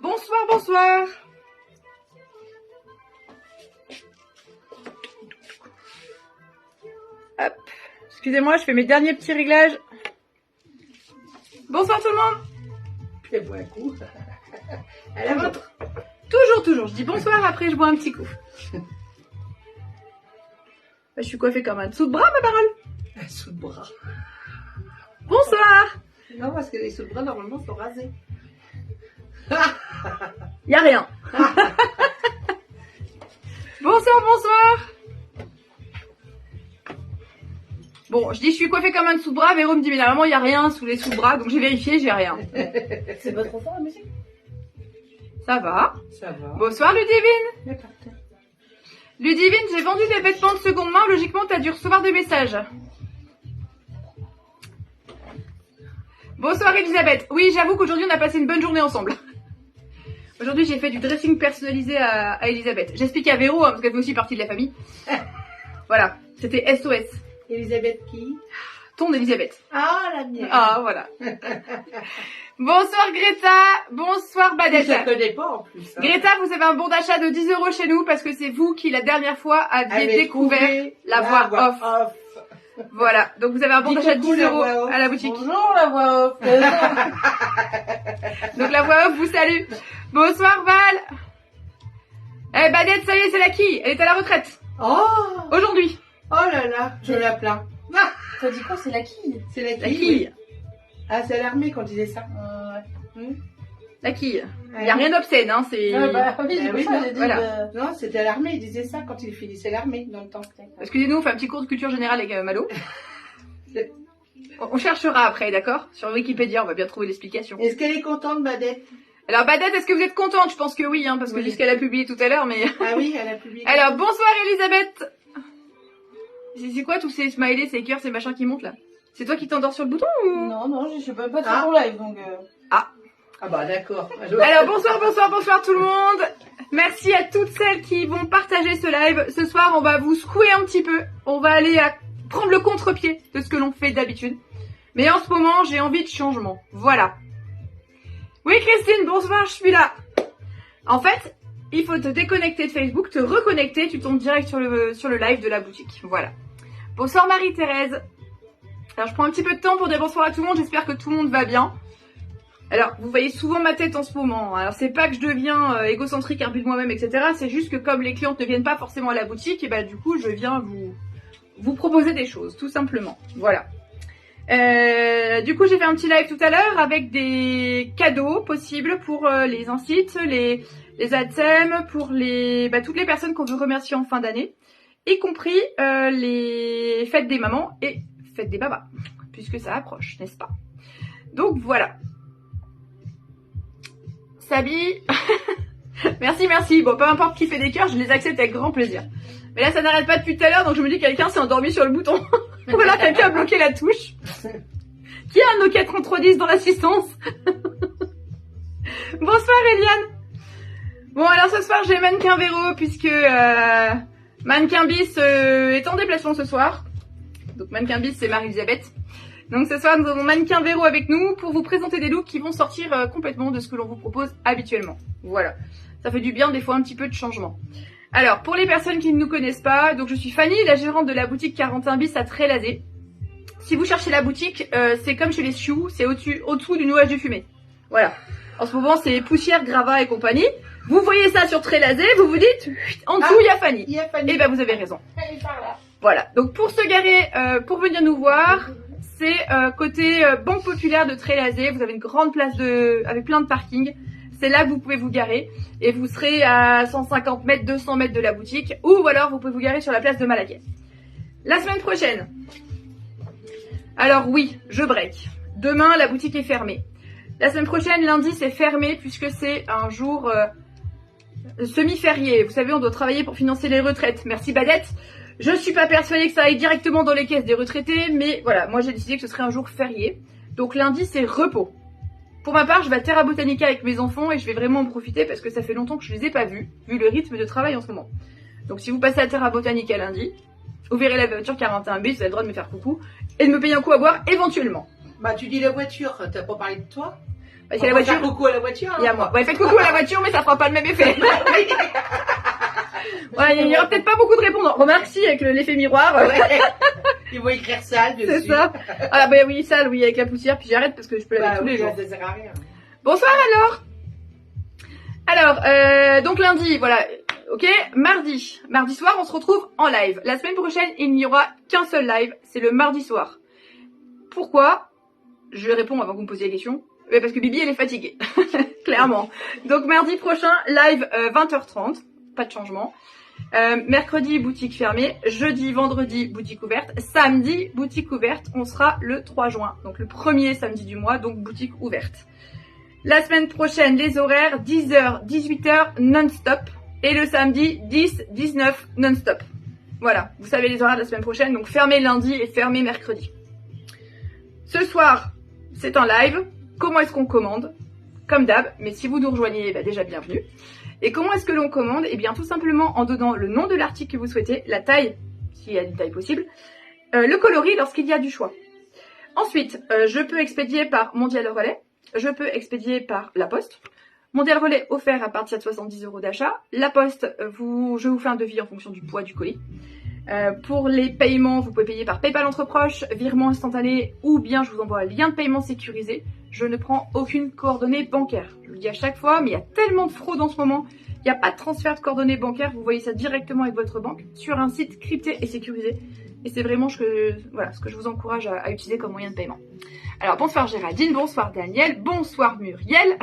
Bonsoir, bonsoir. Hop. Excusez-moi, je fais mes derniers petits réglages. Bonsoir tout le monde. Elle boit un coup. Elle a votre... Toujours. Je dis bonsoir, après je bois un petit coup. Je suis coiffée comme un dessous de bras, ma parole. Un sous de bras. Bonsoir. Non, parce que les sous de bras, normalement, sont rasés. Y a rien. Bonsoir. Bon, je dis je suis coiffée comme un dessous de bras, Véro me dit mais normalement il n'y a rien sous les sous-bras, donc j'ai vérifié, j'ai rien. C'est pas trop fort la musique? Ça va. Ça va. Bonsoir Ludivine. Mais par terre. Ludivine, j'ai vendu des vêtements de seconde main, logiquement t'as dû recevoir des messages. Bonsoir Elisabeth. Oui, j'avoue qu'aujourd'hui on a passé une bonne journée ensemble. Aujourd'hui j'ai fait du dressing personnalisé à Elisabeth. J'explique à Véro, hein, parce qu'elle fait aussi partie de la famille. Voilà, c'était SOS. Elisabeth qui? Ton Elisabeth. Ah, la mienne. Ah, voilà. Bonsoir Greta, bonsoir Badette. Je ne connais pas en plus. Hein. Greta, vous avez un bon d'achat de 10 € chez nous parce que c'est vous qui la dernière fois aviez découvert la voix off. Voilà, donc vous avez un bon d'achat de 10 € à la boutique. Bonjour la voix off. Donc la voix off vous salue. Bonsoir Val. Eh Badette, ça y est, c'est la quille. Elle est à la retraite. Oh. Aujourd'hui. Oh là là, je la plains. T'as dit quoi? C'est la quille? C'est la quille. La quille. Ah, c'est à l'armée qu'on disait ça. La quille. Il n'y a rien d'obscène, hein, c'est... Oui, c'est oui, pour ça que j'ai dit. voilà. Non, c'était à l'armée, ils disaient ça quand ils finissaient l'armée dans le temps. Excusez-nous, on fait un petit cours de culture générale avec Malo. On cherchera après, d'accord? Sur Wikipédia, on va bien trouver l'explication. Est-ce qu'elle est contente, Badette? Alors Badette, est-ce que vous êtes contente? Je pense que oui, hein, parce que Oui. c'est ce qu'elle a publié tout à l'heure, mais... Ah oui, elle a publié. Alors, bonsoir Elisabeth. C'est quoi tous ces smileys, ces cœurs, ces machins qui montent là? C'est toi qui t'endors sur le bouton ou... Non, je suis pas sur Ah. ton live, donc... Ah bah d'accord. Alors bonsoir tout le monde. Merci à toutes celles qui vont partager ce live. Ce soir, on va vous secouer un petit peu. On va aller prendre le contre-pied de ce que l'on fait d'habitude. Mais en ce moment, j'ai envie de changement. Voilà. Oui Christine, bonsoir, je suis là. En fait, il faut te déconnecter de Facebook, te reconnecter, tu tombes direct sur le live de la boutique. Voilà. Bonsoir Marie-Thérèse. Alors je prends un petit peu de temps pour dire bonsoir à tout le monde, j'espère que tout le monde va bien. Alors, vous voyez souvent ma tête en ce moment. Alors, c'est pas que je deviens égocentrique, imbu de moi-même, etc. C'est juste que comme les clientes ne viennent pas forcément à la boutique, et bah du coup, je viens vous proposer des choses, tout simplement. Voilà. Du coup, j'ai fait un petit live tout à l'heure avec des cadeaux possibles pour les incites, les ADSEM, pour toutes les personnes qu'on veut remercier en fin d'année, y compris les fêtes des mamans et fêtes des babas, puisque ça approche, n'est-ce pas? Donc voilà. Sabi, merci. Bon, peu importe qui fait des cœurs, je les accepte avec grand plaisir. Mais là, ça n'arrête pas depuis tout à l'heure, donc je me dis que quelqu'un s'est endormi sur le bouton. Voilà, quelqu'un a bloqué la touche. Qui a un Nokia 3310 dans l'assistance? Bonsoir, Eliane. Bon, alors ce soir, j'ai Mannequin Véro, puisque Mannequin Bis est en déplacement ce soir. Donc, Mannequin Bis, c'est Marie-Elisabeth. Donc ce soir, nous avons Mannequin Véro avec nous pour vous présenter des looks qui vont sortir complètement de ce que l'on vous propose habituellement. Voilà, ça fait du bien des fois un petit peu de changement. Alors, pour les personnes qui ne nous connaissent pas, donc je suis Fanny, la gérante de la boutique 41 bis à Trélazé. Si vous cherchez la boutique, c'est comme chez les Sioux, c'est au-dessous du nuage de fumée. Voilà, en ce moment c'est poussière, gravat et compagnie. Vous voyez ça sur Trélazé, vous vous dites, en dessous il y a Fanny. Il y a Fanny. Et ben vous avez raison. Elle est par là. Voilà, donc pour se garer, pour venir nous voir, c'est côté Banque Populaire de Trélazé. Vous avez une grande place avec plein de parking. C'est là que vous pouvez vous garer. Et vous serez à 150 mètres, 200 mètres de la boutique. Ou alors vous pouvez vous garer sur la place de Malaquais. La semaine prochaine. Alors oui, je break. Demain, la boutique est fermée. La semaine prochaine, lundi, c'est fermé puisque c'est un jour semi-férié. Vous savez, on doit travailler pour financer les retraites. Merci Badette. Je suis pas persuadée que ça aille directement dans les caisses des retraités, mais voilà, moi j'ai décidé que ce serait un jour férié. Donc lundi, c'est repos. Pour ma part, je vais à Terra Botanica avec mes enfants et je vais vraiment en profiter parce que ça fait longtemps que je les ai pas vus, vu le rythme de travail en ce moment. Donc si vous passez à Terra Botanica lundi, vous verrez la voiture 41B, vous avez le droit de me faire coucou et de me payer un coup à boire éventuellement. Bah tu dis la voiture, t'as pas parlé de toi? Parce qu'il y a la voiture, Coucou à la voiture. il y a moi. Ouais, faites coucou à la voiture, mais ça fera pas le même effet. Ouais, il y aura peut-être pas beaucoup de répondants. Remarque si, avec l'effet miroir. Ils vont écrire sale dessus. C'est ça. Ah bah oui, sale, oui, avec la poussière, puis j'arrête parce que je peux la mettre tous les jours. Ça sert à rien. Bonsoir alors. Donc lundi, voilà, ok. Mardi soir, on se retrouve en live. La semaine prochaine, il n'y aura qu'un seul live, c'est le mardi soir. Pourquoi? Je vais répondre avant que vous me posiez la question. Mais parce que Bibi, elle est fatiguée, clairement. Donc mardi prochain, live 20h30, pas de changement. Mercredi, boutique fermée. Jeudi, vendredi, boutique ouverte. Samedi, boutique ouverte. On sera le 3 juin, donc le premier samedi du mois, donc boutique ouverte. La semaine prochaine, les horaires 10h, 18h non-stop. Et le samedi, 10, 19 non-stop. Voilà, vous savez les horaires de la semaine prochaine, donc fermé lundi et fermé mercredi. Ce soir, c'est un live. Comment est-ce qu'on commande? Comme d'hab, mais si vous nous rejoignez, bah déjà bienvenue. Et comment est-ce que l'on commande? Eh bien tout simplement en donnant le nom de l'article que vous souhaitez, la taille, s'il y a une taille possible, le coloris lorsqu'il y a du choix. Ensuite, je peux expédier par Mondial Relais, je peux expédier par La Poste. Mondial Relais offert à partir de 70 € d'achat. La Poste, je vous fais un devis en fonction du poids du colis. Pour les paiements, vous pouvez payer par PayPal entre proches, virement instantané ou bien je vous envoie un lien de paiement sécurisé. Je ne prends aucune coordonnée bancaire. Je vous le dis à chaque fois, mais il y a tellement de fraude en ce moment. Il n'y a pas de transfert de coordonnées bancaires. Vous voyez ça directement avec votre banque sur un site crypté et sécurisé. Et c'est vraiment ce que je vous encourage à utiliser comme moyen de paiement. Alors bonsoir Géraldine, bonsoir Daniel, bonsoir Muriel.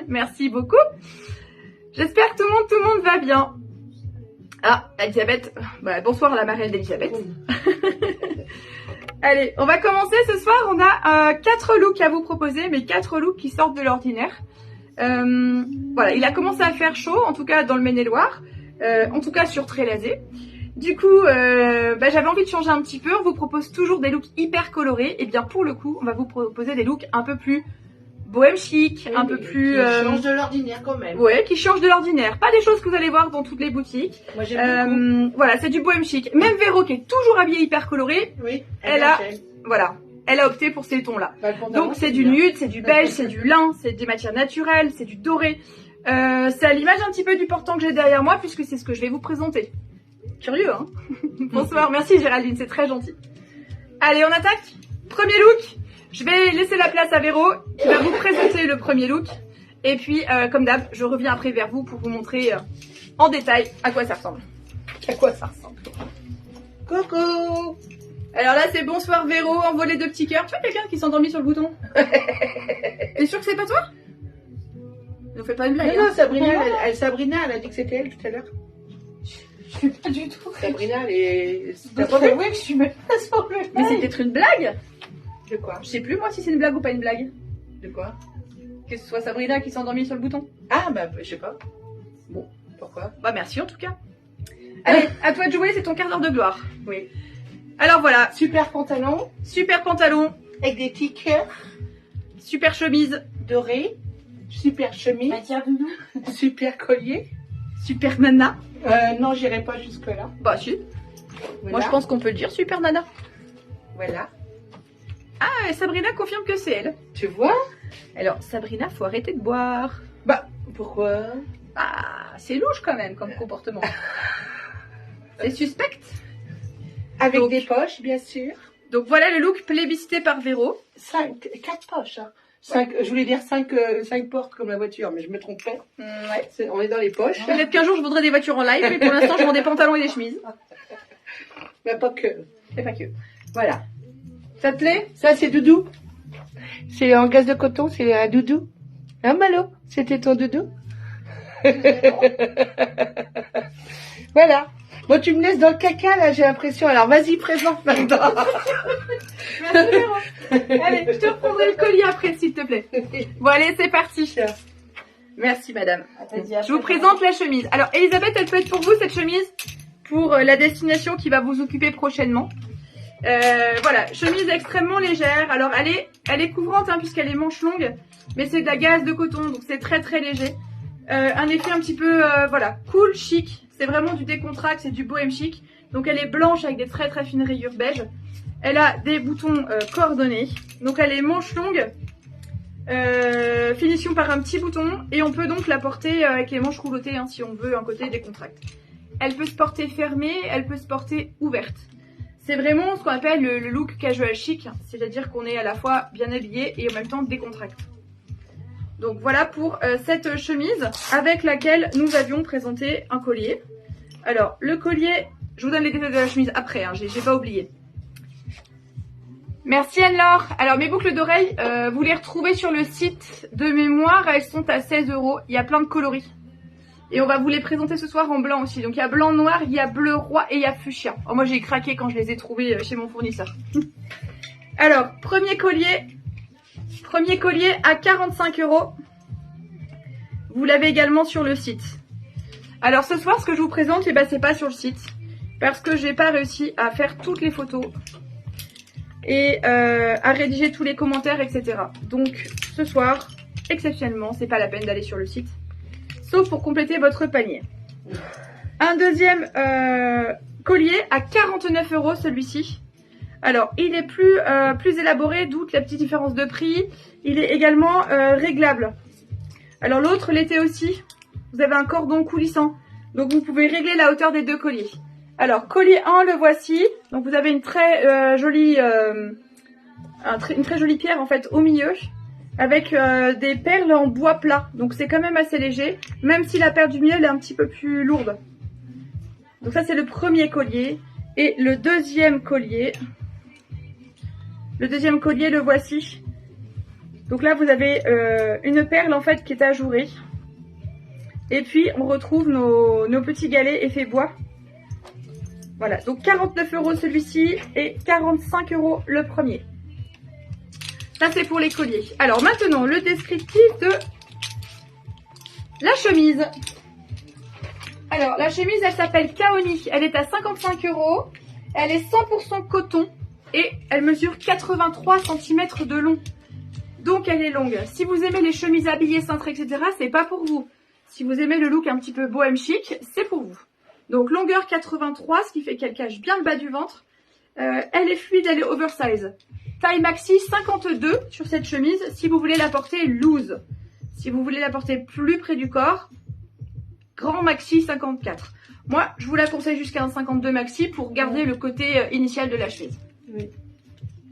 Merci beaucoup. J'espère que tout le monde va bien. Ah, Elisabeth, bah, bonsoir la marraine d'Elisabeth. Allez, on va commencer ce soir. On a 4 looks à vous proposer, mais 4 looks qui sortent de l'ordinaire. Voilà, il a commencé à faire chaud, en tout cas dans le Maine-et-Loire, en tout cas sur Trélazé. Du coup, j'avais envie de changer un petit peu. On vous propose toujours des looks hyper colorés. Et bien pour le coup, on va vous proposer des looks un peu plus bohème chic, un peu plus... Qui change de l'ordinaire quand même. Ouais, qui change de l'ordinaire. Pas des choses que vous allez voir dans toutes les boutiques. Moi j'aime beaucoup. Voilà, c'est du bohème chic. Même Véro qui est toujours habillée hyper colorée, Oui, elle a opté pour ces tons-là. Donc c'est du nude, c'est du beige, c'est du lin, c'est des matières naturelles, c'est du doré. C'est à l'image un petit peu du portant que j'ai derrière moi puisque c'est ce que je vais vous présenter. Curieux, hein? Bonsoir, merci Géraldine, c'est très gentil. Allez, on attaque. Premier look. Je vais laisser la place à Véro qui va vous présenter le premier look. Et puis, comme d'hab, je reviens après vers vous pour vous montrer en détail à quoi ça ressemble. À quoi ça ressemble. Coucou. Alors là, c'est bonsoir Véro, envolé de petits cœurs. Tu vois quelqu'un qui s'est endormi sur le bouton? T'es sûr que c'est pas toi? Ne fais pas une blague. Non, hein. Sabrina, elle a dit que c'était elle tout à l'heure. Je suis pas du tout. Sabrina, elle est... T'as pas vu? Oui, je suis même pas sur le Mais c'est peut-être une blague? De quoi? Je sais plus moi si c'est une blague ou pas une blague. De quoi? Que ce soit Sabrina qui s'est endormie sur le bouton. Ah, bah, je sais pas. Bon, pourquoi? Bah merci en tout cas. Allez, à toi de jouer, c'est ton quart d'heure de gloire. Oui. Alors voilà, Super pantalon, super pantalon, avec des petits cœurs super chemise, dorés, super chemise, Matière doudou. super collier. super nana. Non, j'irai pas jusque-là. Bah si, Voilà. moi je pense qu'on peut le dire, super nana. Voilà. Ah, et Sabrina confirme que c'est elle. Tu vois? Alors Sabrina, faut arrêter de boire. Bah, pourquoi? Ah, c'est louche quand même comme comportement. C'est suspect. Avec Donc- des poches, bien sûr. Donc voilà le look plébiscité par Véro. 4 poches. Hein. Je voulais dire 5 portes comme la voiture, mais je me trompais. Ouais. On est dans les poches. Peut-être qu'un jour je voudrais des voitures en live, mais pour l'instant je vends des pantalons et des chemises. Mais pas que. Et pas que. Voilà. Ça te plaît? Ça, c'est Doudou. C'est en gaz de coton, c'est un doudou. Hein, Malo? C'était ton doudou? Voilà. Bon, tu me laisses dans le caca, là, j'ai l'impression. Alors, vas-y, présente maintenant. Merci Véro. Allez, je te reprendrai le collier après s'il te plaît. Bon allez, c'est parti. Merci madame. Je vous présente la chemise. Alors Elisabeth, elle peut être pour vous cette chemise pour la destination qui va vous occuper prochainement. Voilà, chemise extrêmement légère. Alors elle est couvrante hein, puisqu'elle est manche longue, mais c'est de la gaze de coton, donc c'est très très léger. Un effet un petit peu voilà, cool, chic. C'est vraiment du décontracte, c'est du bohème chic. Donc elle est blanche avec des très très fines rayures beige. Elle a des boutons coordonnés. Donc elle est manche longue. Finition par un petit bouton et on peut donc la porter avec les manches roulottées hein, si on veut un côté décontracté. Elle peut se porter fermée, elle peut se porter ouverte. C'est vraiment ce qu'on appelle le look casual chic, c'est-à-dire qu'on est à la fois bien habillé et en même temps décontracté. Donc voilà pour cette chemise avec laquelle nous avions présenté un collier. Alors le collier, je vous donne les détails de la chemise après, hein, j'ai pas oublié. Merci Anne-Laure. Alors mes boucles d'oreilles, vous les retrouvez sur le site de mémoire, elles sont à 16 €. Il y a plein de coloris. Et on va vous les présenter ce soir en blanc aussi. Donc il y a blanc noir, il y a bleu roi et il y a fuchsia. Oh, moi j'ai craqué quand je les ai trouvés chez mon fournisseur. Alors, premier collier à 45 €. Vous l'avez également sur le site. Alors ce soir, ce que je vous présente, eh ben, c'est pas sur le site. Parce que j'ai pas réussi à faire toutes les photos. Et à rédiger tous les commentaires, etc. Donc ce soir, exceptionnellement, c'est pas la peine d'aller sur le site. Sauf pour compléter votre panier. Un deuxième collier à 49 € celui-ci. Alors il est plus élaboré, d'où la petite différence de prix. Il est également réglable. Alors l'autre l'était aussi. Vous avez un cordon coulissant. Donc vous pouvez régler la hauteur des deux colliers. Alors collier 1, le voici. Donc vous avez une très jolie une très jolie pierre en fait au milieu. Avec des perles en bois plat. Donc c'est quand même assez léger. Même si la perle du milieu elle est un petit peu plus lourde. Donc ça c'est le premier collier. Et le deuxième collier. Le voici. Donc là vous avez une perle en fait qui est ajourée. Et puis on retrouve nos petits galets effet bois. Voilà, donc 49 € celui-ci et 45 € le premier. Ça c'est pour les colliers. Alors maintenant le descriptif de la chemise. Alors la chemise elle s'appelle Kaoni. Elle est à 55 €. Elle est 100% coton et elle mesure 83 cm de long. Donc elle est longue. Si vous aimez les chemises habillées, cintrées, etc. c'est pas pour vous. Si vous aimez le look un petit peu bohème chic, c'est pour vous. Donc longueur 83, ce qui fait qu'elle cache bien le bas du ventre. Elle est fluide, elle est oversize. Taille maxi 52 sur cette chemise si vous voulez la porter loose. Si vous voulez la porter plus près du corps, grand maxi 54. Moi, je vous la conseille jusqu'à un 52 maxi pour garder le côté initial de la chemise. Oui.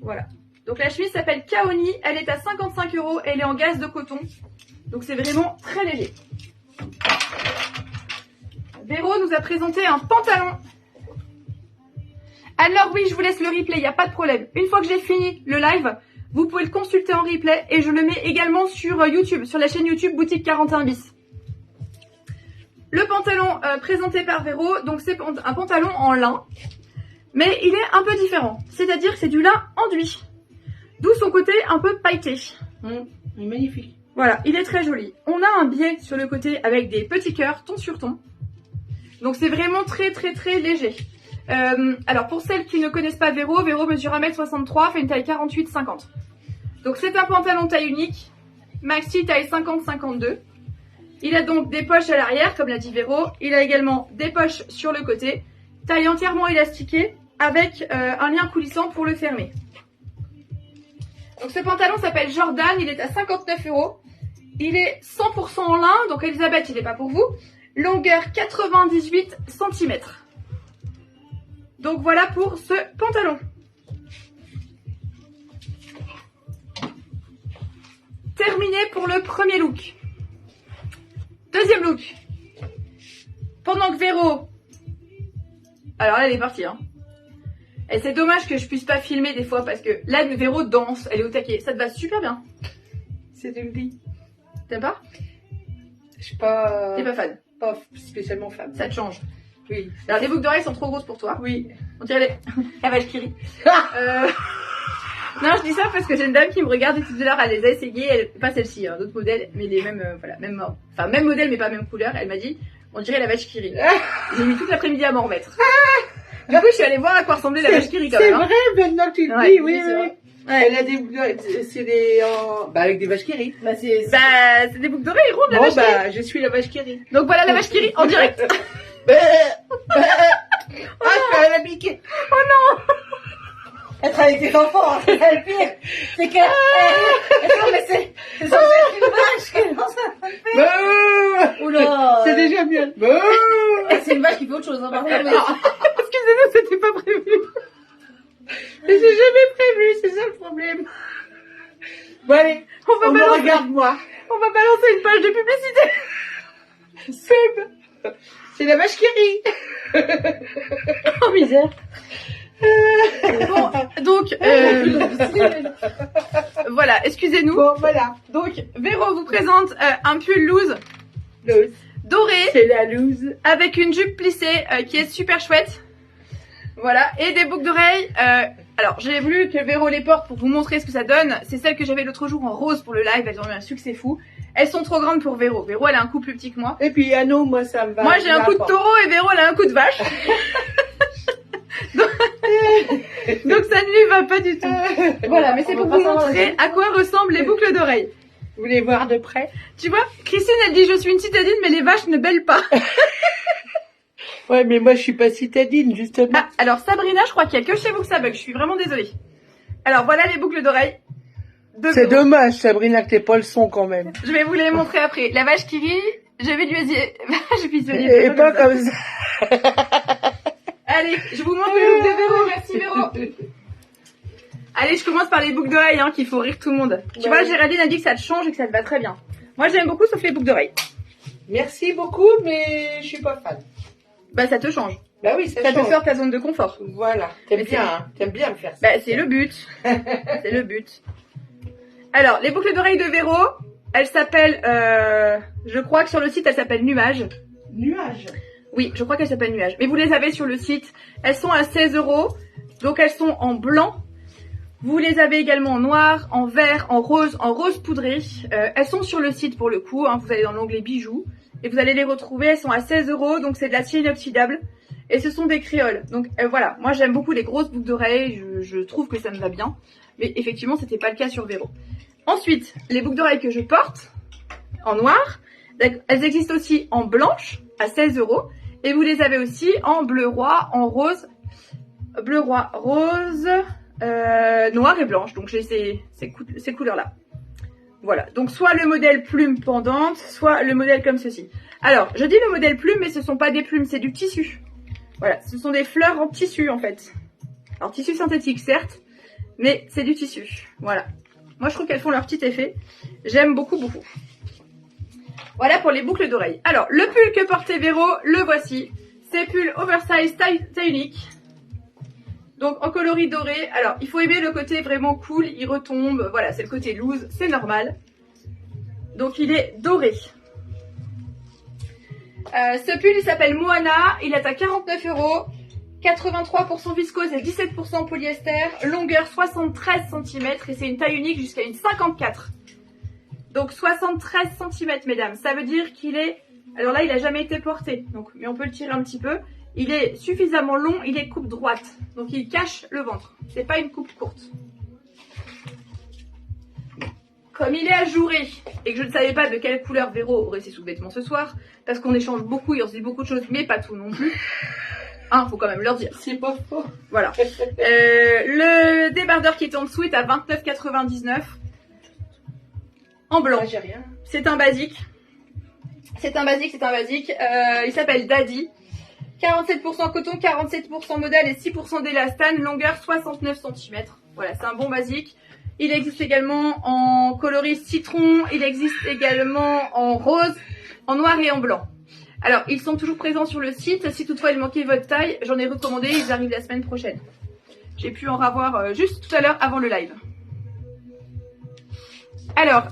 Voilà. Donc la chemise s'appelle Kaoni, elle est à 55 €, elle est en gaze de coton. Donc c'est vraiment très léger. Véro nous a présenté un pantalon. Alors oui, je vous laisse le replay, il n'y a pas de problème. Une fois que j'ai fini le live, vous pouvez le consulter en replay et je le mets également sur YouTube, sur la chaîne YouTube Boutique 41 bis. Le pantalon présenté par Véro, donc c'est un pantalon en lin, mais il est un peu différent. C'est-à-dire que c'est du lin enduit, d'où son côté un peu pailleté. Il est magnifique. Voilà, il est très joli. On a un biais sur le côté avec des petits cœurs, ton sur ton. Donc c'est vraiment très très très léger. Alors pour celles qui ne connaissent pas Véro, Véro mesure 1m63, fait une taille 48-50. Donc c'est un pantalon taille unique, maxi taille 50-52. Il a donc des poches à l'arrière, comme l'a dit Véro. Il a également des poches sur le côté, taille entièrement élastiquée, avec un lien coulissant pour le fermer. Donc ce pantalon s'appelle Jordan, il est à 59 €. Il est 100% en lin, donc Elisabeth, il n'est pas pour vous. Longueur 98 cm. Donc voilà pour ce pantalon. Terminé pour le premier look. Deuxième look. Pendant que Véro... Alors là, elle est partie. Hein. Et c'est dommage que je puisse pas filmer des fois parce que là, Véro danse, elle est au taquet. Ça te va super bien. C'est une vie. T'aimes pas? Je suis pas... T'es pas fan? Pas spécialement fan. Ça te change. Oui. Alors les boucles d'oreilles sont trop grosses pour toi. Oui. On dirait la vache qui rit. Non, je dis ça parce que j'ai une dame qui me regarde depuis tout à l'heure, elle les a essayées, pas celle-ci, hein, d'autres modèles, mais les mêmes, voilà, même modèle mais pas même couleur. Elle m'a dit, on dirait la vache qui rit. J'ai mis toute l'après-midi à m'en remettre. Du coup, je suis allée voir à quoi ressemblait la vache qui rit quand même. C'est vrai, maintenant que tu le dis, oui, oui. Ouais. Elle a des, c'est des, bah, avec des vaches qui rient. Bah, c'est des boucles d'oreilles rondes, la vache qui rit. Je suis la vache qui rit. Donc voilà la vache qui rit en direct. Ah, je peux la piquer. Oh non. Être avec tes enfants, hein, c'est ça le pire. C'est que... non, mais c'est censé être une vache que non, ça va le faire. Oula. C'est déjà bien. C'est une vache qui fait autre chose, hein, par contre, mais... Excusez-nous, c'était pas prévu. Mais j'ai jamais prévu, c'est ça le problème. Bon allez, regarde-moi. On va balancer une page de publicité. Pub. C'est la vache qui rit. Oh misère. Bon, donc, voilà, excusez-nous. Bon, voilà. Donc, Véro vous présente un pull loose Loose. doré C'est la loose. avec une jupe plissée qui est super chouette. Voilà, et des boucles d'oreilles. Alors, j'ai voulu que Véro les porte pour vous montrer ce que ça donne. C'est celles que j'avais l'autre jour en rose pour le live. Elles ont eu un succès fou. Elles sont trop grandes pour Véro. Véro, elle a un coup plus petit que moi. Et puis Anno, moi ça me va. Moi, j'ai un coup de taureau et Véro, elle a un coup de vache. Donc, ça ne lui va pas du tout. Voilà, mais c'est pour vous montrer à quoi ressemblent les boucles d'oreilles. Vous voulez voir de près? Tu vois, Christine, elle dit je suis une citadine, mais les vaches ne bêlent pas. Ouais, mais moi je suis pas citadine, justement. Ah, alors Sabrina, je crois qu'il y a que chez vous que ça bug. Je suis vraiment désolée. Alors voilà les boucles d'oreilles. C'est dommage, Sabrina, que t'aies pas le son quand même. Je vais vous les montrer après. La vache qui rit, je vais lui dire. Vache pistonnier. Et pas comme ça. Allez, je vous montre les boucles de Véro. Merci Véro. Allez, je commence par les boucles d'oreilles, hein, qu'il faut rire tout le monde. Tu vois, Géraldine a dit que ça te change et que ça te va très bien. Moi, j'aime beaucoup, sauf les boucles d'oreilles. Merci beaucoup, mais je suis pas fan. Bah, ça te change. Bah oui, ça Ça te change. sort ta zone de confort. Voilà. T'aimes Mais bien, hein. T'aimes bien me faire ça. Bah, c'est le but. C'est le but. Alors, les boucles d'oreilles de Véro, elles s'appellent, je crois que sur le site, elles s'appellent Nuage. Nuage. Oui, je crois qu'elles s'appellent Nuage. Mais vous les avez sur le site. Elles sont à 16 €. Donc, elles sont en blanc. Vous les avez également en noir, en vert, en rose poudré. Elles sont sur le site pour le coup. Hein, vous allez dans l'onglet bijoux. Et vous allez les retrouver. Elles sont à 16 €. Donc, c'est de l'acier inoxydable. Et ce sont des créoles. Donc, voilà. Moi, j'aime beaucoup les grosses boucles d'oreilles. Je trouve que ça me va bien. Mais effectivement, c'était pas le cas sur Véro. Ensuite, les boucles d'oreilles que je porte en noir. Elles existent aussi en blanche à 16 €. Et vous les avez aussi en bleu roi, en rose. Bleu roi, rose, noir et blanche. Donc j'ai ces couleurs-là. Voilà. Donc soit le modèle plume pendante, soit le modèle comme ceci. Alors, je dis le modèle plume, mais ce ne sont pas des plumes, c'est du tissu. Voilà. Ce sont des fleurs en tissu en fait. Alors tissu synthétique certes, mais c'est du tissu. Voilà. Moi je trouve qu'elles font leur petit effet. J'aime beaucoup, beaucoup. Voilà pour les boucles d'oreilles. Alors, le pull que portait Véro, le voici. C'est pull oversize taille unique. Donc, en coloris doré. Alors, il faut aimer le côté vraiment cool. Il retombe. Voilà, c'est le côté loose. C'est normal. Donc, il est doré. Ce pull, il s'appelle Moana. Il est à 49 €. 83% viscose et 17% polyester. Longueur 73 cm. Et c'est une taille unique jusqu'à une 54. Donc 73 cm, mesdames. Ça veut dire qu'il est... Alors là, il n'a jamais été porté. Donc, mais on peut le tirer un petit peu. Il est suffisamment long. Il est coupe droite. Donc, il cache le ventre. C'est pas une coupe courte. Comme il est ajouré et que je ne savais pas de quelle couleur Véro aurait ses sous-vêtements ce soir, parce qu'on échange beaucoup et on se dit beaucoup de choses, mais pas tout non plus. Hein, faut quand même leur dire. C'est pas faux. Voilà. Le débardeur qui est en dessous est à 29,99 €. En blanc. J'ai rien. C'est un basique. C'est un basique. Il s'appelle Daddy. 47% coton, 47% modèle et 6% d'élastane. Longueur 69 cm. Voilà, c'est un bon basique. Il existe également en coloris citron. Il existe également en rose, en noir et en blanc. Alors, ils sont toujours présents sur le site. Si toutefois il manquait votre taille, j'en ai recommandé. Ils arrivent la semaine prochaine. J'ai pu en avoir juste tout à l'heure avant le live. Alors,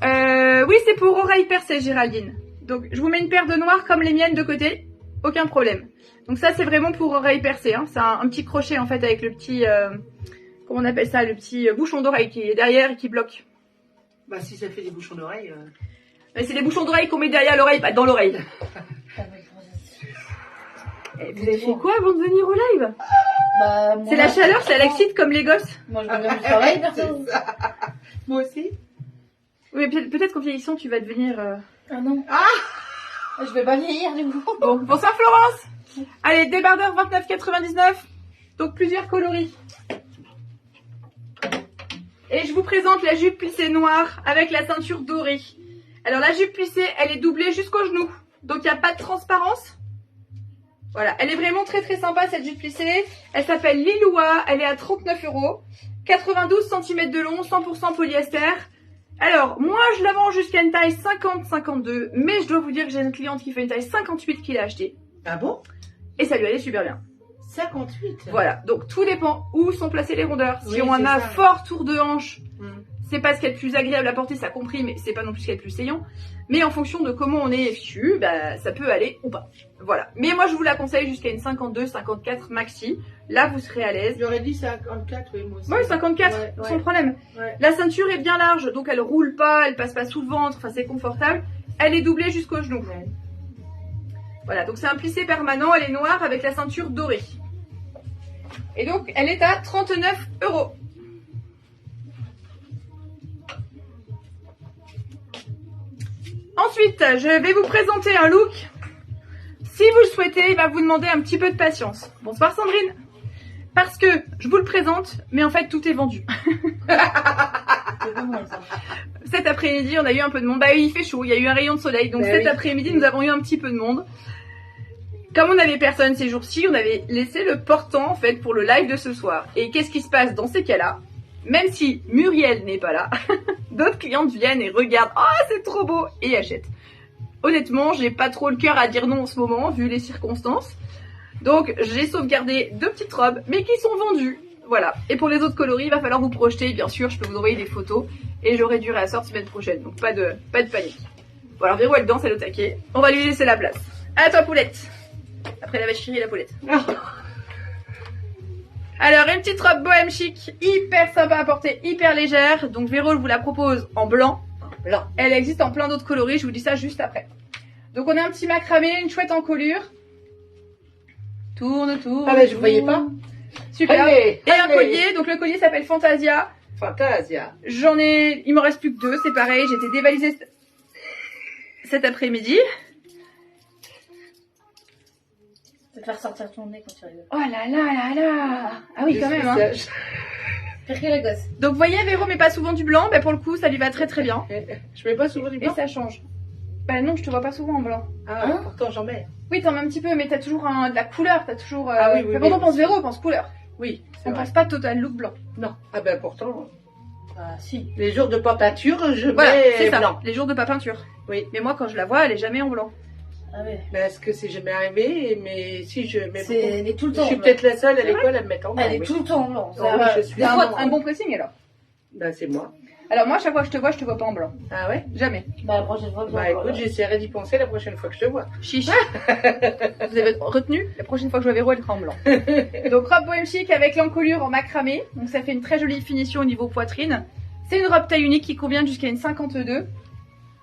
oui, c'est pour oreilles percées, Géraldine. Donc, je vous mets une paire de noirs comme les miennes de côté. Aucun problème. Donc ça, c'est vraiment pour oreilles percées. Hein. C'est un petit crochet, en fait, avec le petit... comment on appelle ça? Le petit bouchon d'oreille qui est derrière et qui bloque. Bah, si ça fait des bouchons d'oreille... Mais c'est des bouchons d'oreille qu'on met derrière l'oreille, pas dans l'oreille. Vous avez fait quoi avant de venir au live? Bah, C'est la chaleur, ça l'excite comme les gosses. Moi, je reviens du travail, perso. Moi aussi. Oui, peut-être qu'en vieillissant, tu vas devenir... Ah non. Ah, je vais pas vieillir, du coup. Bon, bonsoir Florence. Allez, débardeur 29,99. Donc plusieurs coloris. Et je vous présente la jupe plissée noire avec la ceinture dorée. Alors la jupe plissée, elle est doublée jusqu'au genou. Donc il n'y a pas de transparence. Voilà, elle est vraiment très très sympa cette jupe plissée. Elle s'appelle Liloua, elle est à 39 €. 92 cm de long, 100% polyester. Alors, moi je la vends jusqu'à une taille 50-52. Mais je dois vous dire que j'ai une cliente qui fait une taille 58 qui l'a acheté. Ah bon? Et ça lui allait super bien. 58. Voilà, donc tout dépend où sont placées les rondeurs. Si Oui, on c'est a ça. fort tour de hanche, Mm. c'est pas ce qu'il y a de plus agréable à porter, ça compris, mais c'est pas non plus ce qu'il y a de plus saillant. Mais en fonction de comment on est fichu, bah, ça peut aller ou pas. Voilà. Mais moi, je vous la conseille jusqu'à une 52, 54 maxi. Là, vous serez à l'aise. J'aurais dit 54, oui, moi aussi. Ouais, 54, Ouais, sans ouais. problème. Ouais. La ceinture est bien large, donc elle roule pas, elle passe pas sous le ventre, enfin c'est confortable. Elle est doublée jusqu'au genou. Ouais. Voilà, donc c'est un plissé permanent, elle est noire avec la ceinture dorée. Et donc, elle est à 39 €. Ensuite, je vais vous présenter un look. Si vous le souhaitez, il va vous demander un petit peu de patience. Bonsoir Sandrine. Parce que je vous le présente, mais en fait tout est vendu. C'est bon, ça. Cet après-midi, on a eu un peu de monde. Bah il fait chaud, il y a eu un rayon de soleil. Donc Bah cet oui. après-midi, nous avons eu un petit peu de monde. Comme on n'avait personne ces jours-ci, on avait laissé le portant en fait pour le live de ce soir. Et qu'est-ce qui se passe dans ces cas-là? Même si Muriel n'est pas là, d'autres clientes viennent et regardent. Oh, c'est trop beau! Et achètent. Honnêtement, j'ai pas trop le cœur à dire non en ce moment, vu les circonstances. Donc, j'ai sauvegardé 2 petites robes, mais qui sont vendues. Voilà. Et pour les autres coloris, il va falloir vous projeter. Bien sûr, je peux vous envoyer des photos. Et j'aurai du réassort semaine prochaine. Donc, pas de panique. Bon, alors, Véro, elle danse, elle est au taquet. On va lui laisser la place. À toi, Poulette. Après la vache qui rit, la Poulette. Alors, une petite robe bohème chic, hyper sympa à porter, hyper légère. Donc, Véro vous la propose en blanc. Blanc. Elle existe en plein d'autres coloris, je vous dis ça juste après. Donc, on a un petit macramé, une chouette encolure. Tourne. Ah, mais je voyais pas. Super. Allez, Et un allez. collier, donc le collier s'appelle Fantasia. Fantasia. Il m'en reste plus que 2, c'est pareil, j'ai été dévalisée cet après-midi. Je vais te faire sortir ton nez quand tu rigoles. Oh là là là là. Ah oui, quand même, hein. Pire que la gosse. Donc, vous voyez, Véro met pas souvent du blanc, mais pour le coup, ça lui va très très bien. Je mets pas souvent du Et blanc. ça change. Bah non, je te vois pas souvent en blanc. Ah, Hein? pourtant j'en mets. Oui, t'en mets un petit peu, mais t'as toujours de la couleur, t'as toujours... Ah oui, oui, mais pourtant, oui. on pense Véro, on pense couleur. Oui, c'est On vrai. pense pas total look blanc. Non. Ah ben pourtant, Ah, si. les jours de pas peinture, je Voilà, mets c'est ça, blanc. les jours de pas peinture. Oui. Mais moi, quand je la vois, elle est jamais en blanc. Ah ouais. Mais est-ce que c'est jamais arrivé? Mais si je mets beaucoup. Elle est tout le Je temps. suis blanc. peut-être la seule à l'école à me mettre en blanc. Elle est oui. tout le temps blanc. Ah oui, je suis C'est vraiment- un bon pressing alors. Ben c'est moi. Alors moi, à chaque fois que je te vois pas en blanc. Ah ouais? Jamais. Bah, la prochaine fois, Bah écoute, j'essaierai d'y penser la prochaine fois que je te vois. Chiche. Vous avez retenu? La prochaine fois que je vois Véro, elle sera en blanc. Donc robe bohème chic avec l'encolure en macramé. Donc ça fait une très jolie finition au niveau poitrine. C'est une robe taille unique qui convient jusqu'à une 52.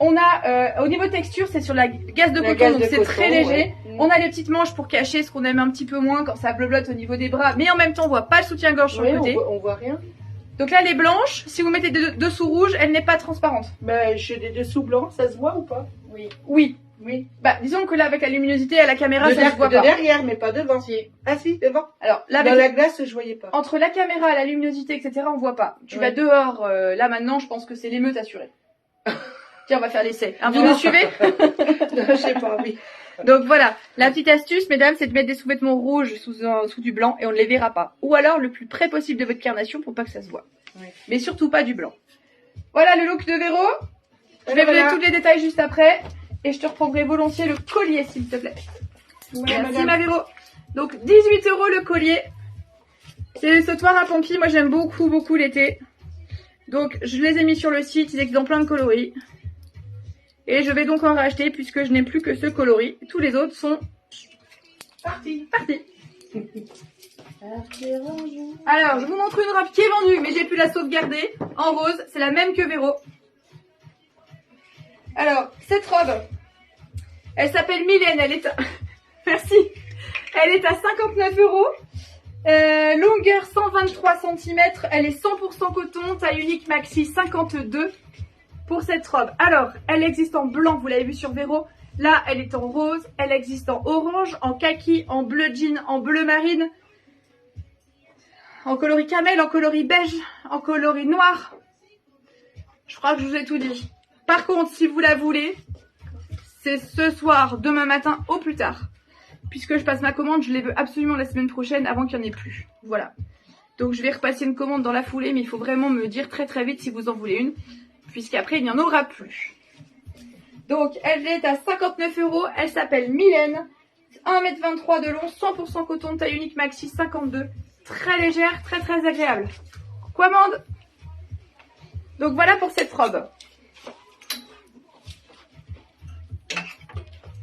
On a, au niveau texture, c'est sur la gaze de La coton, gaze donc de c'est coton, très léger. ouais. On a les petites manches pour cacher ce qu'on aime un petit peu moins quand ça bleu-blotte au niveau des bras. Mais en même temps, on voit pas le soutien-gorge sur Oui, le côté. on voit rien. Donc là, elle est blanche. Si vous mettez dessous rouge, elle n'est pas transparente. Ben j'ai des dessous blancs, ça se voit ou pas? Oui. Oui. Oui. Bah, disons que là, avec la luminosité à la caméra, ça se voit de pas. derrière, mais pas devant. Ah si, devant. Alors là, Dans avec la glace, je voyais pas. entre la caméra, la luminosité, etc., on voit pas. Tu Ouais. vas dehors, là maintenant, je pense que c'est l'émeute assurée. Tiens, on va faire l'essai. Hein, vous Non. me suivez? Je sais pas, oui. Donc voilà, la petite astuce, mesdames, c'est de mettre des sous-vêtements rouges sous du blanc et on ne les verra pas. Ou alors le plus près possible de votre carnation pour pas que ça se voit. Oui. Mais surtout pas du blanc. Voilà le look de Véro. Je vais vous Voilà. donner tous les détails juste après. Et je te reprendrai volontiers le collier, s'il te plaît. Voilà, Merci madame. ma Véro. Donc 18 € le collier. C'est les sautoirs à Pampi. Moi j'aime beaucoup l'été. Donc je les ai mis sur le site. Ils existent dans plein de coloris. Et je vais donc en racheter puisque je n'ai plus que ce coloris. Tous les autres sont Parti. partis. Alors je vous montre une robe qui est vendue mais j'ai pu la sauvegarder. En rose. C'est la même que Véro. Alors cette robe, elle s'appelle Mylène. Elle est à... Merci. Elle est à 59 €. Longueur 123 cm. Elle est 100% coton. Taille unique maxi 52 pour cette robe. Alors, elle existe en blanc. Vous l'avez vu sur Véro. Là, elle est en rose. Elle existe en orange, en kaki, en bleu jean, en bleu marine, en coloris camel, en coloris beige, en coloris noir, Je crois que je vous ai tout dit. Par contre, si vous la voulez, c'est ce soir, demain matin au plus tard. Puisque je passe ma commande, je les veux absolument la semaine prochaine avant qu'il n'y en ait plus. Voilà. Donc je vais repasser une commande dans la foulée, mais il faut vraiment me dire très très vite si vous en voulez une. Puisqu'après, il n'y en aura plus. Donc, elle est à 59 €. Elle s'appelle Mylène. 1,23 m de long, 100% coton, taille unique maxi 52. Très légère, très très agréable. Commande. Donc voilà pour cette robe.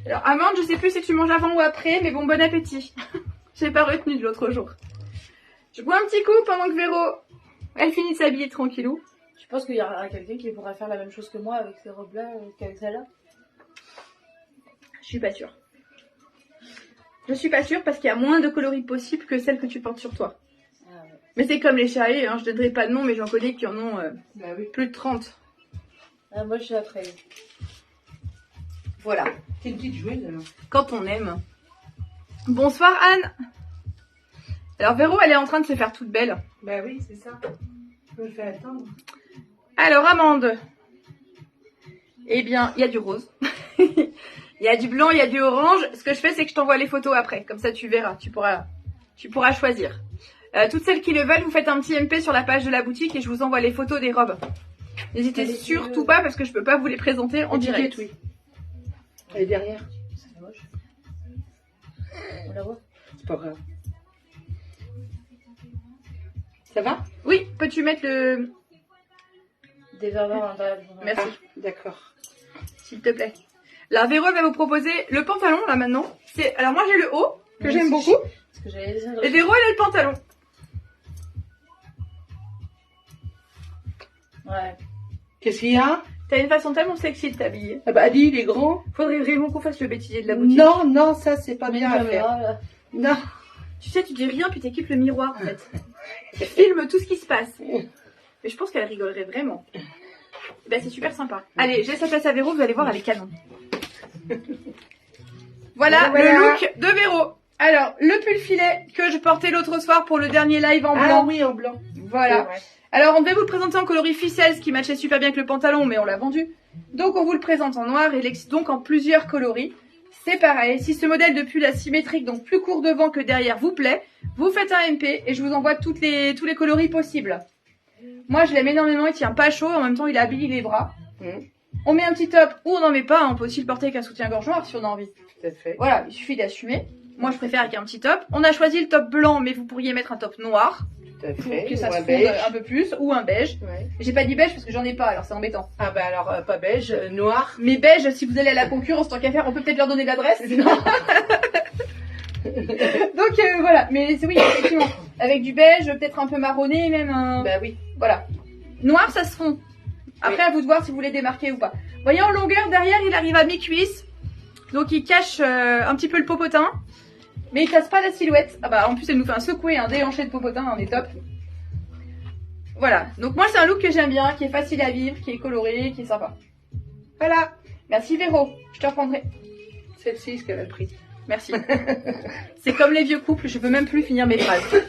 Alors Amande, je sais plus si tu manges avant ou après, mais bon appétit. J'ai pas retenu de l'autre jour. Je bois un petit coup pendant que Véro, elle finit de s'habiller tranquillou. Je pense qu'il y aura quelqu'un qui pourra faire la même chose que moi avec ces robes-là qu'avec celle-là. Je suis pas sûre. Je suis pas sûre parce qu'il y a moins de coloris possible que celles que tu portes sur toi. Ah ouais. Mais c'est comme les charriers, hein, je donnerai pas de nom, mais j'en connais qui en ont Bah oui. plus de 30. Ah, moi je suis après. Voilà. C'est une petite joueuse alors. Quand on aime. Bonsoir Anne. Alors Véro, elle est en train de se faire toute belle. Bah oui, c'est ça. Je me fais attendre. Alors Amande. Eh bien, il y a du rose. Il y a du blanc, il y a du orange. Ce que je fais, c'est que je t'envoie les photos après. Comme ça, tu verras. Tu pourras choisir. Toutes celles qui le veulent, vous faites un petit MP sur la page de la boutique et je vous envoie les photos des robes. N'hésitez surtout pas parce que je peux pas vous les présenter en direct. Oui. Elle est derrière. Ça fait moche. On la voit. C'est pas grave. Ça va? Oui, peux-tu mettre le... Des verres dans la... Merci. Ah, d'accord. S'il te plaît. La Véro va vous proposer le pantalon là maintenant. Alors moi j'ai le haut que j'aime beaucoup. Parce que j'avais besoin de... Et Véro elle a le pantalon. Ouais. Qu'est-ce qu'il y a? T'as une façon tellement sexy de t'habiller. Ah bah Ali, il est grand. Faudrait vraiment qu'on fasse le bêtisier de la boutique. Non, non, ça c'est pas bien à faire. Là. Non. Tu sais, tu dis rien puis t'équipes le miroir en fait. Elle filme tout ce qui se passe. Mais je pense qu'elle rigolerait vraiment. Ben c'est super sympa. Allez, j'ai sa place à Véro, vous allez voir, elle est canon. Voilà Voilà. le look de Véro. Alors, le pull filet que je portais l'autre soir pour le dernier live en Ah blanc. oui, en blanc. Voilà. C'est vrai. Alors, on devait vous le présenter en coloris ficelle, ce qui matchait super bien avec le pantalon, mais on l'a vendu. Donc, on vous le présente en noir et donc en plusieurs coloris. C'est pareil. Si ce modèle de pull asymétrique, donc plus court devant que derrière, vous plaît, vous faites un MP et je vous envoie tous les coloris possibles. Moi, je l'aime énormément. Il tient pas chaud. En même temps, il habille les bras. On met un petit top ou on n'en met pas. On peut aussi le porter avec un soutien-gorge noir si on a envie. Tout à fait. Voilà, il suffit d'assumer. Moi, je préfère avec un petit top. On a choisi le top blanc, mais vous pourriez mettre un top noir. Tout à Pour fait. que ça Ou se un fonde beige. un peu plus. Ou un beige. Ouais. J'ai pas dit beige parce que j'en ai pas, alors c'est embêtant. Ah bah alors, pas beige, noir. Mais beige, si vous allez à la concurrence, tant qu'à faire, on peut peut-être leur donner l'adresse. Donc voilà, mais oui, effectivement. Avec du beige, peut-être un peu marronné, même un... Bah oui. Voilà. Noir, ça se fond. Après, à vous de voir si vous voulez démarquer ou pas. Vous voyez, en longueur, derrière, il arrive à mi-cuisse. Donc, il cache un petit peu le popotin. Mais il casse pas la silhouette. Ah bah, en plus, elle nous fait un secoué, un déhanché de popotin, on est top. Voilà. Donc, moi, c'est un look que j'aime bien, qui est facile à vivre, qui est coloré, qui est sympa. Voilà. Merci, Véro. Je te reprendrai. Celle-ci, ce qu'elle a pris. Merci. C'est comme les vieux couples, je peux même plus finir mes phrases.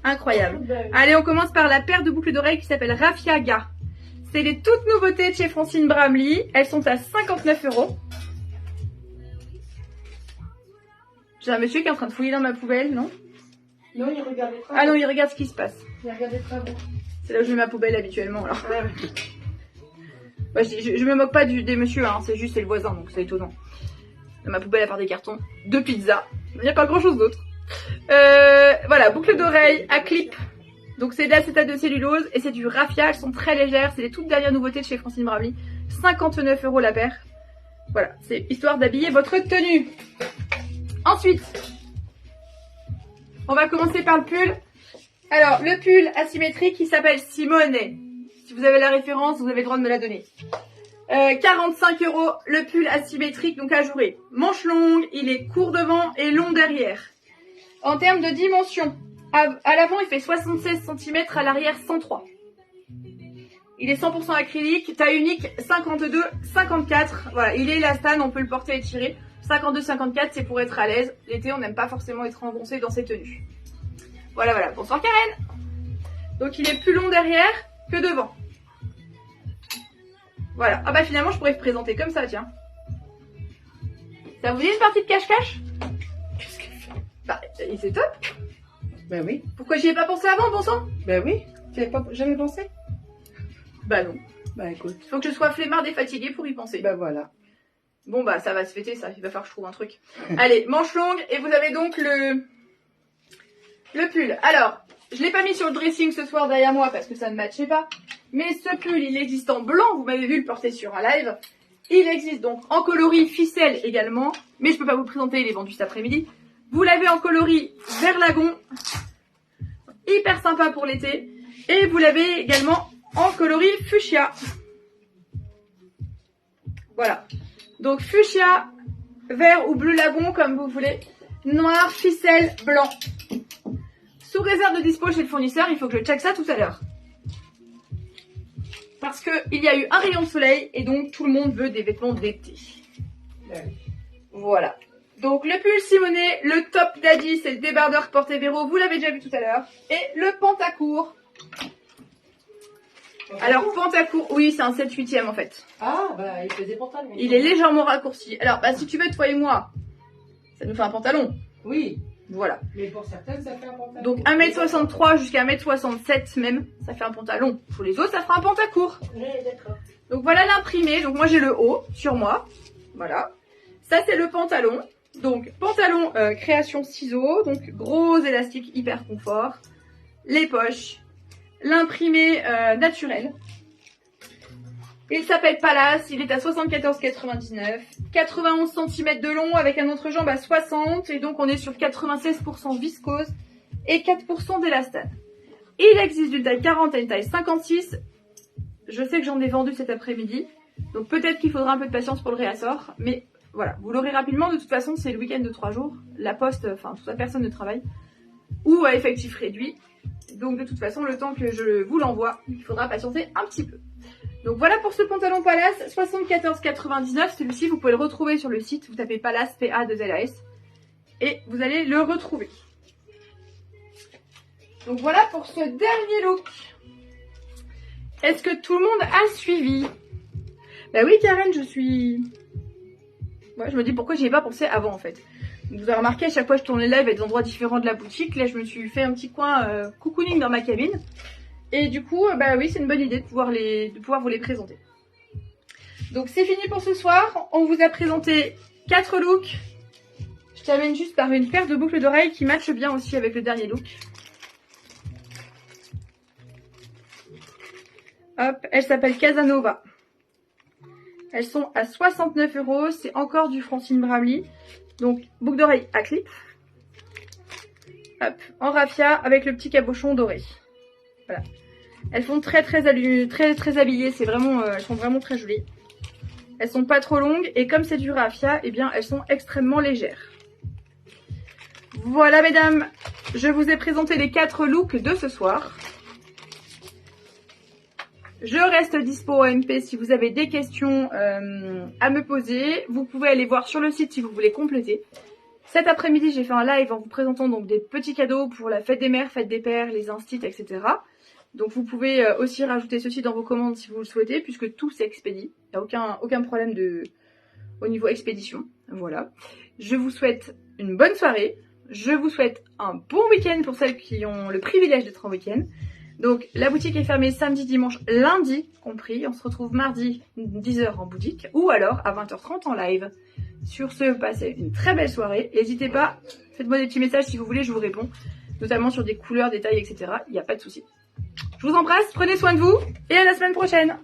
Incroyable. Allez, on commence par la paire de boucles d'oreilles qui s'appelle Rafiaga. C'est les toutes nouveautés de chez Francine Bramley. Elles sont à 59 €. J'ai un monsieur qui est en train de fouiller dans ma poubelle, non? Non, il regarde les travaux. Ah non, il regarde ce qui se passe. Il regarde les travaux. C'est là où je mets ma poubelle habituellement, alors. Bah, je me moque pas des messieurs, hein. C'est juste c'est le voisin, donc c'est étonnant. Dans ma poubelle, à part des cartons, 2 pizzas. Il n'y a pas grand chose d'autre. Voilà, boucle d'oreille à clip. Donc c'est de l'acétate de cellulose et c'est du raffia. Elles sont très légères. C'est les toutes dernières nouveautés de chez Francine Bramley. 59 € la paire. Voilà, c'est histoire d'habiller votre tenue. Ensuite, on va commencer par le pull. Alors, le pull asymétrique qui s'appelle Simone. Si vous avez la référence, vous avez le droit de me la donner. 45 € le pull asymétrique, donc ajouré. Manche longue, il est court devant et long derrière. En termes de dimension, à l'avant il fait 76 cm, à l'arrière 103. Il est 100% acrylique, taille unique 52-54. Voilà, il est élastane, on peut le porter et tirer. 52-54, c'est pour être à l'aise. L'été, on n'aime pas forcément être engoncé dans ses tenues. Voilà, voilà. Bonsoir Karen. Donc il est plus long derrière que devant. Voilà. Ah bah finalement, je pourrais vous présenter comme ça, tiens. Ça vous dit une partie de cache-cache? Qu'est-ce qu'elle fait? Bah, c'est top. Ben oui. Pourquoi j'y ai pas pensé avant, bon sang? Ben oui. Tu n'avais pas jamais pensé? Bah non. Ben écoute. Faut que je sois flemmarde et fatiguée pour y penser. Ben voilà. Bon bah ça va se fêter ça, il va falloir que je trouve un truc. Allez, manche longue et vous avez donc le pull. Alors, je l'ai pas mis sur le dressing ce soir derrière moi parce que ça ne matchait pas. Mais ce pull, il existe en blanc, vous m'avez vu le porter sur un live. Il existe donc en coloris ficelle également, mais je peux pas vous le présenter, il est vendu cet après-midi. Vous l'avez en coloris vert lagon, hyper sympa pour l'été. Et vous l'avez également en coloris fuchsia. Voilà. Donc fuchsia, vert ou bleu lagon comme vous voulez. Noir, ficelle, blanc. Sous réserve de dispo chez le fournisseur, il faut que je check ça tout à l'heure. Parce qu'il y a eu un rayon de soleil et donc tout le monde veut des vêtements d'été. Voilà. Donc le pull Simonet, le top daddy, c'est le débardeur Porte-Véro, vous l'avez déjà vu tout à l'heure. Et le pantacourt. Alors pantacourt, oui c'est un 7/8e en fait. Ah, bah, il fait des pantalons. Il est légèrement raccourci. Alors bah si tu veux toi et moi, ça nous fait un pantalon. Oui, Voilà. mais pour certaines, ça fait un pantalon. Donc 1m63 jusqu'à 1m67 même, ça fait un pantalon. Pour les autres, ça fera un pantacourt. Oui, d'accord. Donc voilà l'imprimé. Donc moi j'ai le haut sur moi. Voilà. Ça c'est le pantalon. Donc pantalon création ciseaux. Donc gros élastique hyper confort. Les poches. L'imprimé naturel. Il s'appelle Palace. Il est à 74,99. 91 cm de long avec un entrejambe à 60. Et donc on est sur 96% viscose et 4% d'élastane. Il existe d'une taille 40 à une taille 56. Je sais que j'en ai vendu cet après-midi. Donc peut-être qu'il faudra un peu de patience pour le réassort. Mais voilà, vous l'aurez rapidement. De toute façon, c'est le week-end de 3 jours. La poste, enfin, toute la personne ne travaille. Ou à effectif réduit. Donc de toute façon, le temps que je vous l'envoie, il faudra patienter un petit peu. Donc voilà pour ce pantalon Palace, 74,99. Celui-ci, vous pouvez le retrouver sur le site. Vous tapez Palace, P-A-2-L-A-S. Et vous allez le retrouver. Donc voilà pour ce dernier look. Est-ce que tout le monde a suivi? Bah oui Karen, je suis... Ouais, je me dis pourquoi j'y ai pas pensé avant en fait. Vous avez remarqué, à chaque fois je tourne les lives à des endroits différents de la boutique. Là je me suis fait un petit coin cocooning dans ma cabine. Et du coup, bah oui, c'est une bonne idée de pouvoir vous les présenter. Donc c'est fini pour ce soir. On vous a présenté 4 looks. Je termine juste par une paire de boucles d'oreilles qui matchent bien aussi avec le dernier look. Hop, elles s'appellent Casanova. Elles sont à 69 €. C'est encore du Francine Bramley. Donc, boucle d'oreille à clip. Hop, en raffia avec le petit cabochon doré. Voilà. Elles font très habillées. C'est vraiment, elles sont vraiment très jolies. Elles sont pas trop longues et comme c'est du raffia, eh bien, elles sont extrêmement légères. Voilà, mesdames. Je vous ai présenté les 4 looks de ce soir. Je reste dispo au MP si vous avez des questions à me poser. Vous pouvez aller voir sur le site si vous voulez compléter. Cet après-midi, j'ai fait un live en vous présentant donc des petits cadeaux pour la fête des mères, fête des pères, les instits, etc. Donc vous pouvez aussi rajouter ceci dans vos commandes si vous le souhaitez, puisque tout s'expédie. Il n'y a aucun problème au niveau expédition. Voilà. Je vous souhaite une bonne soirée. Je vous souhaite un bon week-end pour celles qui ont le privilège d'être en week-end. Donc la boutique est fermée samedi, dimanche, lundi compris. On se retrouve mardi 10h en boutique ou alors à 20h30 en live. Sur ce, passez une très belle soirée. N'hésitez pas, faites-moi des petits messages si vous voulez, je vous réponds. Notamment sur des couleurs, des tailles, etc. Il n'y a pas de souci. Je vous embrasse, prenez soin de vous et à la semaine prochaine.